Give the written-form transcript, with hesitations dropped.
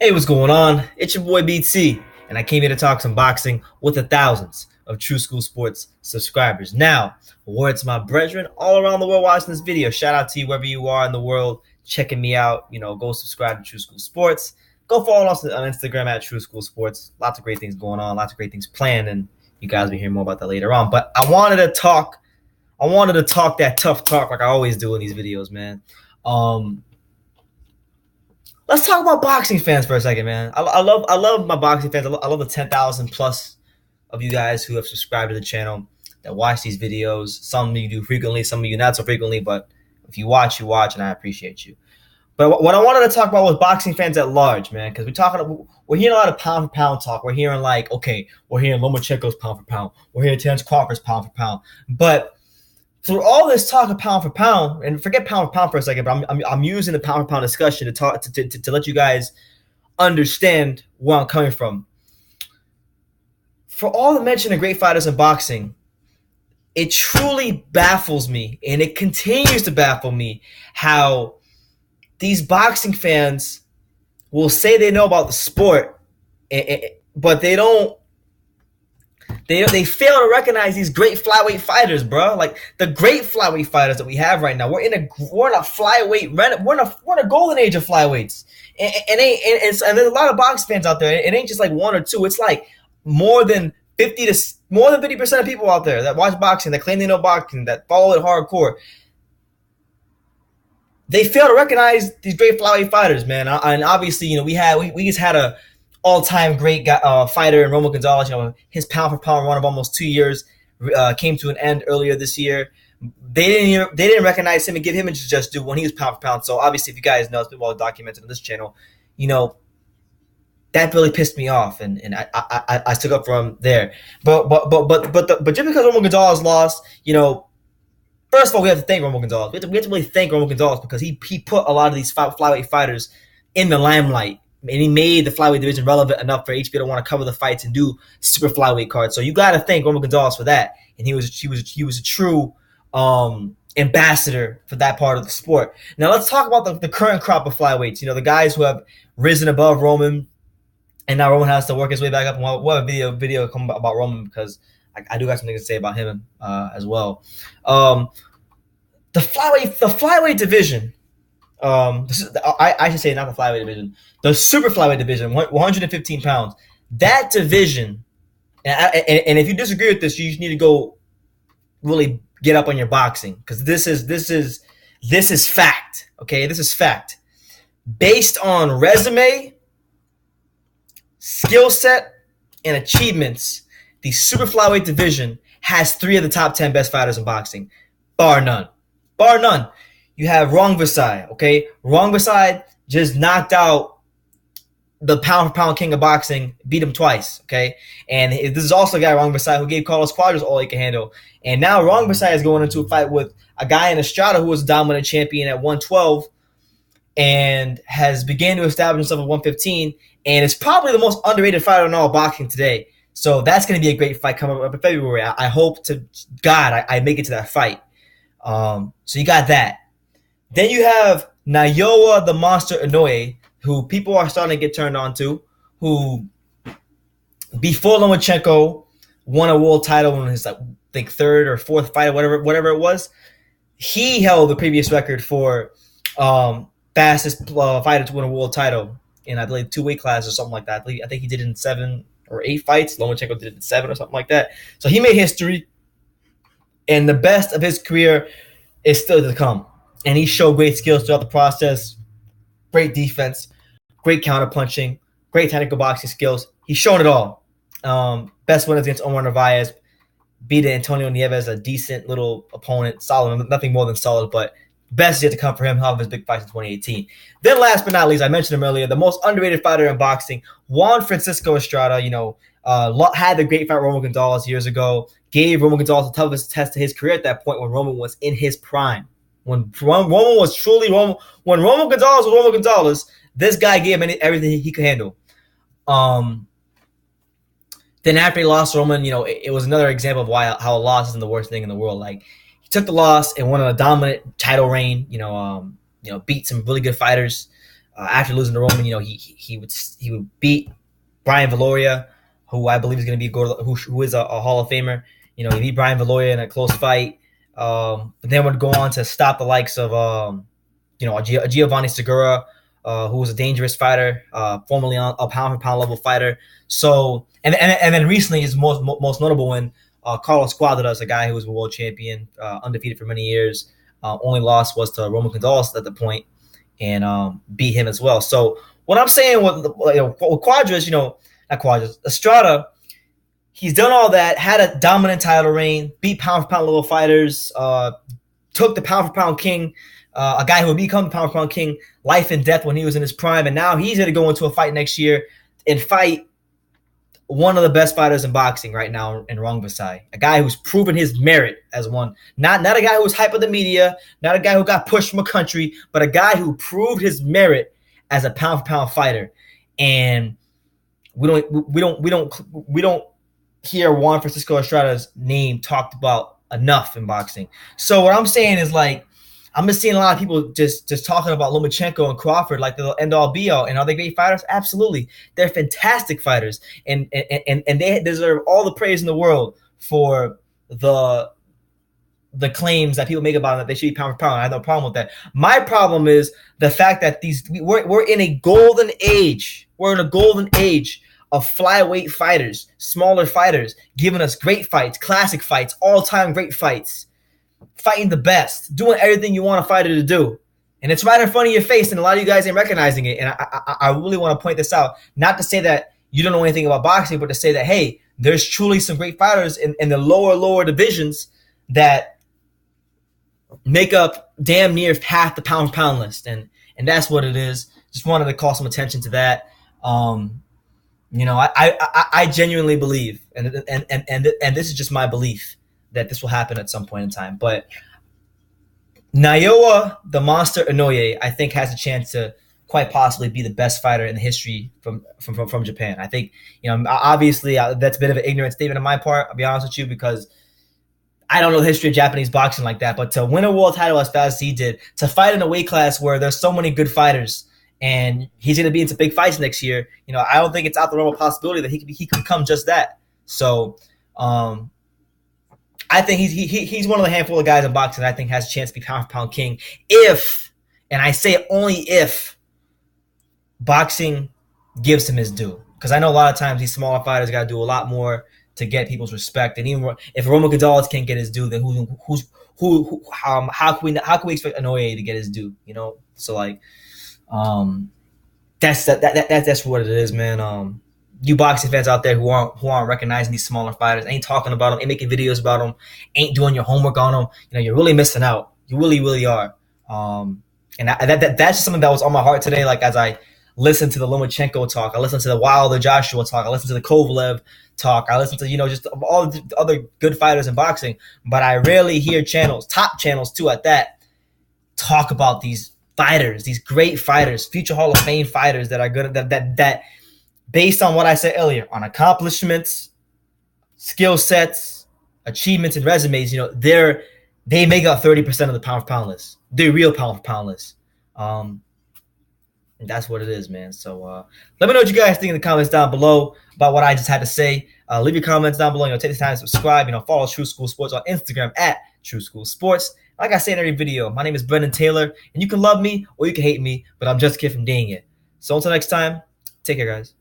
Hey, what's going on? It's your boy BT, and I came here to talk some boxing with the thousands of True School Sports subscribers. Now, a word to my brethren all around the world watching this video. Shout out to you wherever you are in the world checking me out. Go subscribe to True School Sports. Go follow us on Instagram at True School Sports. Lots of great things going on, lots of great things planned, and you guys will hear more about that later on. But I wanted to talk that tough talk like I always do in these videos, man. Let's talk about boxing fans for a second, man. I love my boxing fans. I love the 10,000 plus of you guys who have subscribed to the channel that watch these videos. Some of you do frequently, some of you not so frequently, but if you watch, and I appreciate you. But what I wanted to talk about was boxing fans at large, man, because we're hearing a lot of pound for pound talk. We're hearing we're hearing Lomachenko's pound for pound. We're hearing Terence Crawford's pound for pound. But through all this talk of pound for pound, and forget pound for pound for a second, but I'm using the pound for pound discussion to talk to let you guys understand where I'm coming from. For all the mention of great fighters in boxing, it truly baffles me, and it continues to baffle me, how these boxing fans will say they know about the sport, but they don't. They fail to recognize these great flyweight fighters, bro. Like the great flyweight fighters that we have right now. We're in a flyweight. We're in a golden age of flyweights, and there's a lot of box fans out there. It ain't just like one or two. It's like more than 50% of people out there that watch boxing, that claim they know boxing, that follow it hardcore. They fail to recognize these great flyweight fighters, man. And obviously, we just had a all-time great fighter in Roman Gonzalez. His pound-for-pound run of almost 2 years came to an end earlier this year. They didn't recognize him and give him a just due when he was pound-for-pound. So obviously, if you guys know, it's been well documented on this channel. That really pissed me off, and I stuck up for him there. But just because Roman Gonzalez lost, first of all, we have to thank Roman Gonzalez. We have to really thank Roman Gonzalez because he put a lot of these flyweight fighters in the limelight. And he made the flyweight division relevant enough for HBO to want to cover the fights and do super flyweight cards. So you got to thank Roman Gonzalez for that. And he was a true ambassador for that part of the sport. Now let's talk about the current crop of flyweights. The guys who have risen above Roman, and now Roman has to work his way back up. And we'll have a video come about Roman because I do got something to say about him as well. The flyweight division. I should say not the flyweight division, the super flyweight division, 115 pounds. That division, and if you disagree with this, you just need to go really get up on your boxing because this is fact. Okay, this is fact based on resume, skill set, and achievements. The super flyweight division has 3 of the top 10 best fighters in boxing, bar none. Bar none. You have Rungvisai, okay? Rungvisai just knocked out the pound-for-pound king of boxing, beat him twice, okay? And this is also a guy, Rungvisai, who gave Carlos Cuadras all he can handle. And now Rungvisai is going into a fight with a guy in Estrada who was a dominant champion at 112 and has began to establish himself at 115 and is probably the most underrated fighter in all boxing today. So that's going to be a great fight coming up in February. I hope to God I make it to that fight. So you got that. Then you have Naoya the Monster Inoue, who people are starting to get turned on to, who before Lomachenko won a world title in his third or fourth fight, or whatever it was. He held the previous record for fastest fighter to win a world title in, I believe, 2 weight classes or something like that. I think he did it in 7 or 8 fights. Lomachenko did it in 7 or something like that. So he made history, and the best of his career is still to come. And he showed great skills throughout the process, great defense, great counterpunching, great technical boxing skills. He's shown it all. Best win against Omar Narvaez, beat Antonio Nieves, a decent little opponent, solid, nothing more than solid, but best is yet to come for him. He'll have his big fights in 2018. Then last but not least, I mentioned him earlier, the most underrated fighter in boxing, Juan Francisco Estrada, had the great fight Roman Gonzalez years ago, gave Roman Gonzalez the toughest test of his career at that point when Roman was in his prime. When Roman was truly Roman, when Roman Gonzalez was Roman Gonzalez, this guy gave him everything he could handle. Then after he lost Roman, it was another example of how a loss isn't the worst thing in the world. Like, he took the loss and won on a dominant title reign. Beat some really good fighters. After losing to Roman, he would beat Brian Valoria, who I believe is going to be who is a Hall of Famer. He beat Brian Valoria in a close fight, but then would go on to stop the likes of a Giovanni Segura, who was a dangerous fighter, formerly a pound for pound level fighter. So and then recently his most notable win, Carlos Cuadras, a guy who was a world champion, undefeated for many years. Only loss was to Roman Gonzalez at the point, and beat him as well. So what I'm saying with Cuadras, not Cuadras, Estrada, he's done all that, had a dominant title reign, beat pound for pound level fighters, took the pound for pound king, a guy who would become the pound for pound king, life and death when he was in his prime, and now he's going to go into a fight next year and fight one of the best fighters in boxing right now in Rong Visai, a guy who's proven his merit as one. Not a guy who was hyped by the media, not a guy who got pushed from a country, but a guy who proved his merit as a pound for pound fighter. And we don't hear Juan Francisco Estrada's name talked about enough in boxing. So what I'm saying is, like, I'm just seeing a lot of people just talking about Lomachenko and Crawford like the end all be all. And are they great fighters? Absolutely. They're fantastic fighters. And they deserve all the praise in the world for the claims that people make about them that they should be pound for pound. I have no problem with that. My problem is the fact that we're in a golden age. We're in a golden age of flyweight fighters, smaller fighters, giving us great fights, classic fights, all-time great fights. Fighting the best, doing everything you want a fighter to do. And it's right in front of your face, and a lot of you guys ain't recognizing it. And I really want to point this out. Not to say that you don't know anything about boxing, but to say that, hey, there's truly some great fighters in the lower divisions that make up damn near half the pound for pound list. And that's what it is. Just wanted to call some attention to that. I genuinely believe, and this is just my belief, that this will happen at some point in time. But Naoya, the Monster Inoue, I think has a chance to quite possibly be the best fighter in the history from Japan. I think, obviously that's a bit of an ignorant statement on my part, I'll be honest with you, because I don't know the history of Japanese boxing like that. But to win a world title as fast as he did, to fight in a weight class where there's so many good fighters, and he's going to be into big fights next year, I don't think it's out the realm of possibility that he could become just that. So, I think he's one of the handful of guys in boxing that I think has a chance to be pound for pound king if, and I say only if, boxing gives him his due. Because I know a lot of times these smaller fighters got to do a lot more to get people's respect. And even if Roman Gonzalez can't get his due, then how can we expect Inoue to get his due? So like, that's what it is, man. You boxing fans out there who aren't recognizing these smaller fighters, ain't talking about them, ain't making videos about them, ain't doing your homework on them, you're really missing out. You really, really are. And that's just something that was on my heart today. Like, as I listened to the Lomachenko talk, I listened to the Wilder Joshua talk, I listened to the Kovalev talk, I listened to just all the other good fighters in boxing, but I rarely hear top channels too at that, talk about these fighters, these great fighters, future Hall of Fame fighters that are good, that based on what I said earlier, on accomplishments, skill sets, achievements, and resumes, they make up 30% of the pound for pound list. The real pound for pound list. And that's what it is, man. So let me know what you guys think in the comments down below about what I just had to say. Leave your comments down below. Take the time to subscribe. Follow True School Sports on Instagram at True School Sports. Like I say in every video, my name is Brendan Taylor, and you can love me or you can hate me, but I'm just a kid from Dang It. So until next time, take care, guys.